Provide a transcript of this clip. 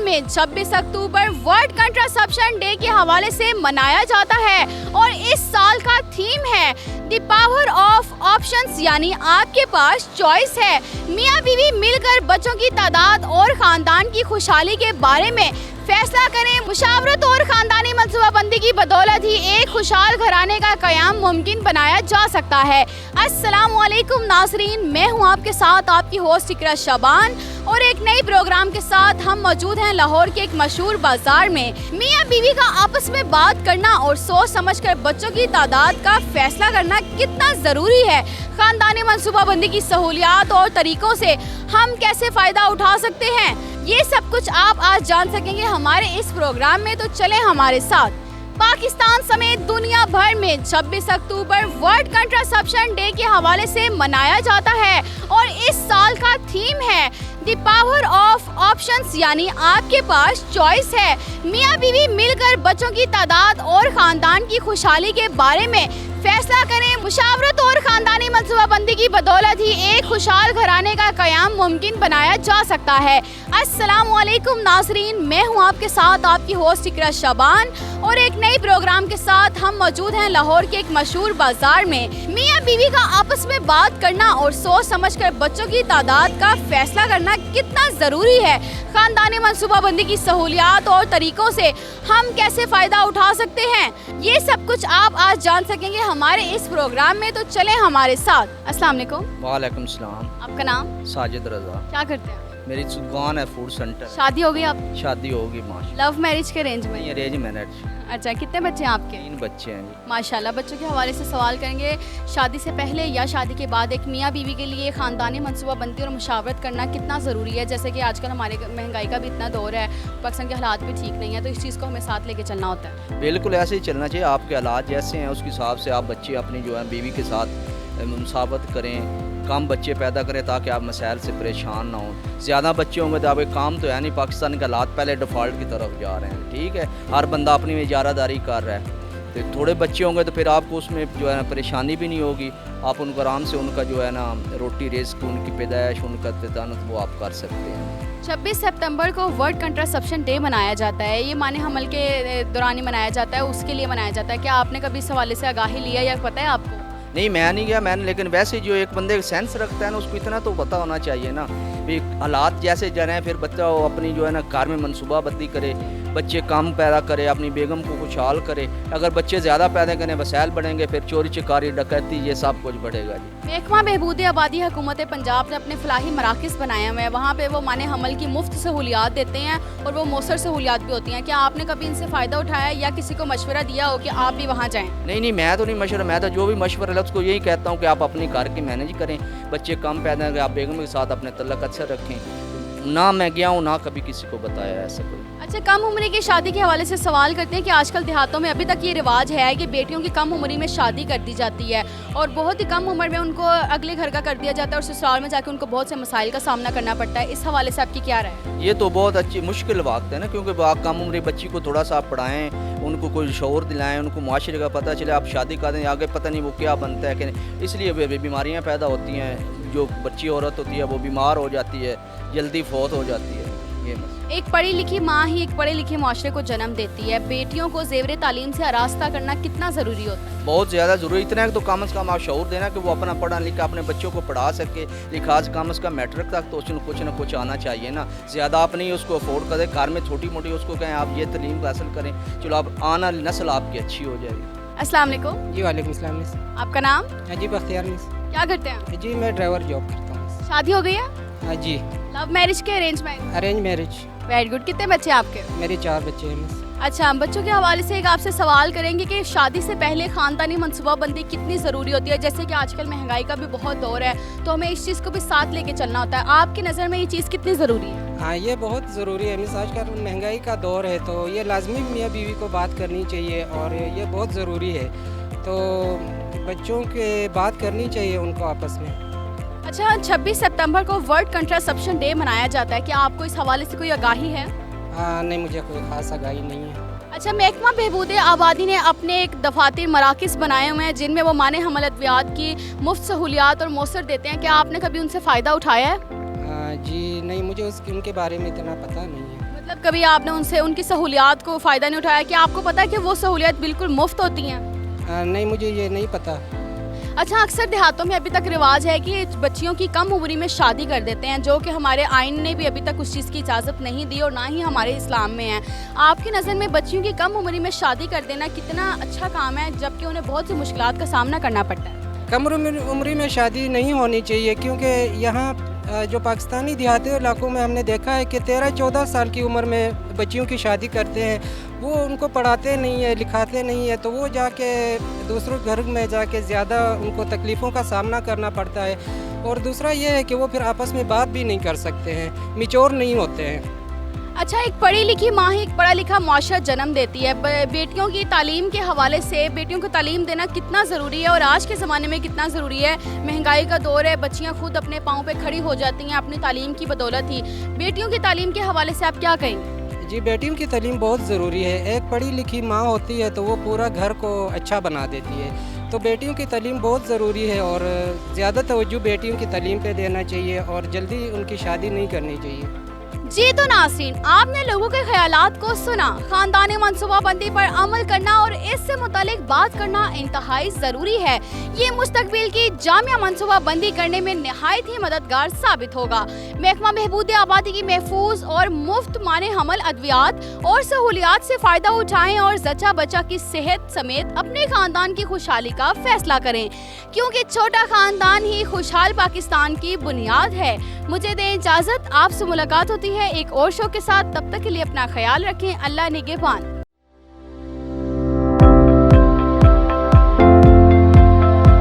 में 26 October world contraception day के हवाले से मनाया जाता है और इस साल का थीम है द पावर ऑफ ऑप्शंस, यानी आपके पास चॉइस है। मियाँ बीवी मिलकर बच्चों की तादाद और खानदान की खुशहाली के बारे में फैसला करें। मुशावरत और खानदानी मनसूबाबंदी की बदौलत ही एक खुशहाल घराने का क़याम मुमकिन बनाया जा सकता है। अस्सलामुअलैकुम नाज़रीन, मैं हूं आपके साथ आपकी होस्ट इकरा शाबान और एक नई प्रोग्राम के साथ हम मौजूद हैं लाहौर के एक मशहूर बाजार में। मियाँ बीवी का आपस में बात करना और सोच समझकर बच्चों की तादाद का फैसला करना कितना ज़रूरी है। खानदानी मनसूबाबंदी की सहूलियात और तरीक़ों से हम कैसे फ़ायदा उठा सकते हैं, ये सब कुछ आप आज जान सकेंगे हमारे इस प्रोग्राम में, तो चलें हमारे साथ। पाकिस्तान समेत दुनिया भर में 26 अक्टूबर वर्ल्ड कंट्रासेप्शन डे के हवाले से मनाया जाता है और इस साल का थीम है द पावर ऑफ ऑप्शंस, यानी आपके पास चॉइस है। मियाँ बीवी मिलकर बच्चों की तादाद और खानदान की खुशहाली के बारे में फैसला करें। मुशावरत और खानदानी मनसूबाबंदी की बदौलत ही एक खुशहाल घराने का क़याम मुमकिन बनाया जा सकता है। अस्सलामुअलैकुम नाज़रीन, मैं हूं आपके साथ आपकी होस्ट इकरा शाबान और एक नई प्रोग्राम के साथ हम मौजूद हैं लाहौर के एक मशहूर बाजार में। मियाँ बीवी का आपस में बात करना और सोच समझकर बच्चों की तादाद का फैसला करना कितना ज़रूरी है। खानदानी मनसूबाबंदी की सहूलियात और तरीक़ों से हम कैसे फ़ायदा उठा सकते हैं, ये सब कुछ आप आज जान सकेंगे हमारे इस प्रोग्राम में, तो चलें हमारे साथ। अस्सलाम वालेकुम। वालेकुम सलाम। आपका नाम? साजिद रज़ा। क्या करते हैं? मेरी दुकान है फूड सेंटर। शादी हो गई आपकी? शादी होगी माशाल्लाह। लव मैरिज के अरेंज में? Arrange marriage. अच्छा, कितने बच्चे हैं आपके? 3 बच्चे हैं जी। माशाल्लाह। बच्चों के हवाले से सवाल करेंगे, शादी से पहले या शादी के बाद एक मियाँ बीवी के लिए ख़ानदानी मनसूबाबंदी और मुशावरत करना कितना ज़रूरी है? जैसे कि आजकल हमारे महंगाई का भी इतना दौर है, पाकिस्तान के हालात भी ठीक नहीं है, तो इस चीज़ को हमें साथ लेके चलना होता है। बिल्कुल ऐसे ही चलना चाहिए। आपके हालात जैसे हैं उसके हिसाब से आप बच्चे अपनी जो है बीवी के साथ मुसावत करें, कम बच्चे पैदा करें ताकि आप मसाइल से परेशान ना हों। ज़्यादा बच्चे होंगे तो आप एक काम तो है नहीं, पाकिस्तान के हालात पहले डिफ़ॉल्ट की तरफ जा रहे हैं, ठीक है, हर बंदा अपनी में इजारादारी कर रहा है। तो थोड़े बच्चे होंगे तो फिर आपको उसमें जो है ना परेशानी भी नहीं होगी, आप उनको आराम से उनका जो है ना रोटी रिज़्क, उनकी पैदाइश, उनका तदानुत वो आप कर सकते हैं। 26 सितंबर को वर्ल्ड कंट्रासेप्शन डे मनाया जाता है, ये माने हमल के दौरान ही मनाया जाता है, उसके लिए मनाया जाता है। क्या आपने कभी इस हवाले से आगाही लिया या पता है आपको? नहीं, मैं नहीं गया मैंने, लेकिन वैसे जो एक बंदे सेंस रखता है ना उसको इतना तो पता होना चाहिए ना भी हालात जैसे जा रहे हैं, फिर बच्चा अपनी जो है ना घर में मनसूबाबंदी करे, बच्चे कम पैदा करे, अपनी बेगम को खुशहाल करे। अगर बच्चे ज़्यादा पैदा करें वसाइल बढ़ेंगे, फिर चोरी चकारी डकैती ये सब कुछ बढ़ेगा जी। महकमा बहबूद आबादी हुकूमत पंजाब ने अपने फलाही मराकज़ बनाए हुए हैं, वहाँ पे वो माने हमल की मुफ्त सहूलियात देते हैं और वो मौसर सहूलियात भी होती हैं। क्या आपने कभी इनसे फ़ायदा उठाया या किसी को मशवरा दिया हो कि आप भी वहाँ जाएँ? नहीं, मैं तो नहीं मशवरा, मैं तो जो भी मशवरा है उसको यही कहता हूँ कि आप अपनी घर की मैनेज करें, बच्चे कम पैदा करें, आप बेगम के साथ अपने तल्लक अच्छा रखें। ना मैं गया हूँ ना कभी किसी को बताया ऐसा कोई। अच्छा, कम उम्र की शादी के हवाले से सवाल करते हैं कि आजकल देहातों में अभी तक ये रिवाज है कि बेटियों की कम उम्र में शादी कर दी जाती है और बहुत ही कम उम्र में उनको अगले घर का कर दिया जाता है और ससुराल में जाकर उनको बहुत से मसाइल का सामना करना पड़ता है। इस हवाले से आपकी क्या राय है? ये तो बहुत अच्छी मुश्किल वक्त है ना, क्योंकि कम उम्र बच्ची को थोड़ा सा आप पढ़ाएं, उनको कोई शौर दिलाएं, उनको माशरे का पता चले, आप शादी कर दें आगे पता नहीं वो क्या बनता है कि नहीं, इसलिए बीमारियाँ पैदा होती हैं। जो बच्ची औरत होती है वो बीमार हो जाती है, जल्दी फौत हो जाती है। ये एक पढ़ी लिखी माँ ही एक पढ़े लिखे माशरे को जन्म देती है। बेटियों को ज़ेवर तालीम से आरास्ता करना कितना ज़रूरी होता है? बहुत ज़्यादा ज़रूरी। इतना है तो कम से कम आप शऊर देना कि वो अपना पढ़ा लिखा अपने बच्चों को पढ़ा सके, लिखाज कम से कम मैट्रिक तक तो उसमें कुछ ना कुछ आना चाहिए ना। ज़्यादा आप नहीं उसको अफोर्ड करें, घर में छोटी मोटी उसको कहें आप ये तालीम हासिल करें, चलो आप आने वाली नस्ल आपकी अच्छी हो जाएगी। अस्सलाम वालेकुम। जी वालेकुम सलाम। आपका नाम? जी बख्तियार मिस। क्या करते हैं? जी मैं ड्राइवर जॉब करता हूँ। शादी हो गई है? हाँ जी। लव मैरिज के arrange marriage? Arrange marriage. Very good. कितने बच्चे हैं आपके? मेरे 4 बच्चे हैं मिस। अच्छा, हम बच्चों के हवाले से एक आपसे सवाल करेंगे कि शादी से पहले ख़ानदानी मनसूबाबंदी कितनी ज़रूरी होती है? जैसे कि आजकल महंगाई का भी बहुत दौर है, तो हमें इस चीज़ को भी साथ लेके चलना होता है। आपकी नज़र में ये चीज़ कितनी ज़रूरी है? हाँ, ये बहुत ज़रूरी है मिस। आजकल महंगाई का दौर है तो ये लाजमी मियाँ बीवी को बात करनी चाहिए और ये बहुत ज़रूरी है, तो बच्चों के बात करनी चाहिए उनको आपस में। अच्छा, 26 सितंबर को वर्ल्ड कंट्रासेप्शन डे मनाया जाता है, क्या आपको इस हवाले से कोई आगाही है? नहीं, मुझे कोई ख़ास आगाही नहीं है। अच्छा, महकमा बहबूद आबादी ने अपने एक दफातर मराकज़ बनाए हुए हैं जिनमें वो माने हमल अद्वियात की मुफ्त सहूलियात और मौसर देते हैं, क्या आपने कभी उनसे फ़ायदा उठाया है? जी नहीं, मुझे उनके बारे में इतना पता नहीं है। मतलब कभी आपने उनसे उनकी सहूलियात को फ़ायदा नहीं उठाया कि आपको पता है कि वो सहूलियत बिल्कुल मुफ्त होती हैं? नहीं, मुझे ये नहीं पता। अच्छा, अक्सर देहातों में अभी तक रिवाज है कि बच्चियों की कम उम्री में शादी कर देते हैं, जो कि हमारे आइन ने भी अभी तक उस चीज़ की इजाज़त नहीं दी और ना ही हमारे इस्लाम में है। आपकी नज़र में बच्चियों की कम उम्री में शादी कर देना कितना अच्छा काम है, जबकि उन्हें बहुत सी मुश्किलात का सामना करना पड़ता है? कम उम्र में शादी नहीं होनी चाहिए, क्योंकि यहाँ जो पाकिस्तानी देहाती इलाकों में हमने देखा है कि 13-14 साल की उम्र में बच्चियों की शादी करते हैं। वो उनको पढ़ाते नहीं है, लिखाते नहीं है, तो वो जाके दूसरों घर में जाके ज़्यादा उनको तकलीफ़ों का सामना करना पड़ता है। और दूसरा ये है कि वो फिर आपस में बात भी नहीं कर सकते हैं, मैच्योर नहीं होते हैं। अच्छा, एक पढ़ी लिखी माँ ही एक पढ़ा लिखा मुआशरा जन्म देती है। बेटियों की तालीम के हवाले से बेटियों को तालीम देना कितना ज़रूरी है और आज के ज़माने में कितना ज़रूरी है? महंगाई का दौर है, बच्चियाँ खुद अपने पाँव पे खड़ी हो जाती हैं अपनी तालीम की बदौलत ही। बेटियों की तालीम के हवाले से आप क्या कहेंगे? जी, बेटियों की तालीम बहुत ज़रूरी है। एक पढ़ी लिखी माँ होती है तो वो पूरा घर को अच्छा बना देती है। तो बेटियों की तालीम बहुत ज़रूरी है और ज़्यादा तवज्जो बेटियों की तालीम पे देना चाहिए और जल्दी उनकी शादी नहीं करनी चाहिए। जी तो नाज़रीन, आपने लोगों के ख्यालात को सुना। खानदानी मनसूबाबंदी पर अमल करना और इससे मुतालिक बात करना इंतहाई ज़रूरी है। ये मुस्तकबिल की जामिया मनसूबाबंदी करने में नहायत ही मददगार साबित होगा। महकमा बहबूद आबादी की महफूज और मुफ्त माने हमल अद्वियात और सहूलियात से फ़ायदा उठाएँ और जच्चा बच्चा की सेहत समेत अपने ख़ानदान की खुशहाली का फैसला करें, क्योंकि छोटा ख़ानदान ही खुशहाल पाकिस्तान की बुनियाद है। मुझे दें इजाज़त, आपसे मुलाकात होती है एक और शो के साथ। तब तक के लिए अपना ख्याल रखें। अल्लाह निगहबान।